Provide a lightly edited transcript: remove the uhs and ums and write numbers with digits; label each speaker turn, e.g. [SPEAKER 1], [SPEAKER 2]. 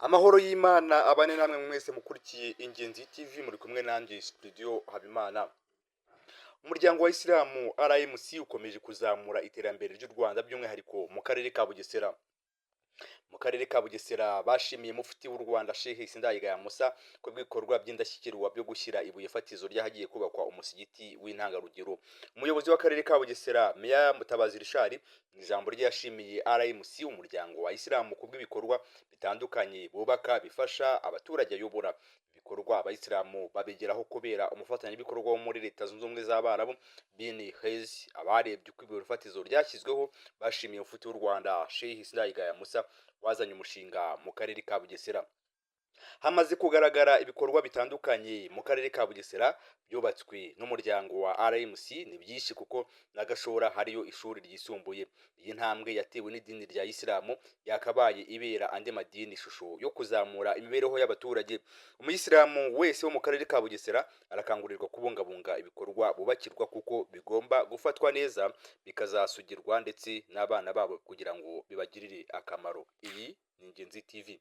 [SPEAKER 1] Amahoro y'Imana abane namwe mwese mukurikiye Ingenzi TV, muri kumwe nanjye Studio Habimana. Umuryango wa Isilamu RMC ukomeje kuzamura iterambere ry'u Rwanda by'umwihariko mu karere ka Bugesera. Mu karere ka Bugesera bashimiye mufti w'u Rwanda Sheikh Sindayigaya Musa ku bw'ibikorwa by'indashyikirwa byo gushyira ibuye fatizo ryahagiye kubakwa umusigiti w'intangarugero. Umuyobozi w'akarere ka Bugesera Meya Mutabazi Richard mu ijambo rye yashimiye RMC umuryango wa Isilamu ku bw'ibikorwa bitandukanye bubaka bifasha abaturage ayobora. Ibikorwa abayisilamu babigeraho kubera umufatanyabikorwa wo muri Leta Zunze Ubumwe z'Abarabu bin Hez. Abarebye uko ibuye fatizo ryashyizweho bashimiye mufti w'u Rwanda Sheikh Sindayigaya Musa wazanye umushinga mu karere ka Bugesera. Hamaze kugaragara ibikorwa bitandukanye mu karere ka Bugesera byubatswe n'umuryango wa RMC. Ni byinshi kuko na Gashora hariyo ishuri ryisumbuye. Iyi ntambwe yatewe n'idini rya Isilamu yakabaye ibera andi madini ishusho yo kuzamura imibereho y'abaturage. Umuyisilamu wese wo mu karere ka Bugesera arakangurirwa kubungabunga ibikorwa bubakirwa kuko bigomba gufatwa neza bikazasugirwa ndetse n'abana babo kugira ngo bibagirire akamaro. Iyi ni Ingenzi TV.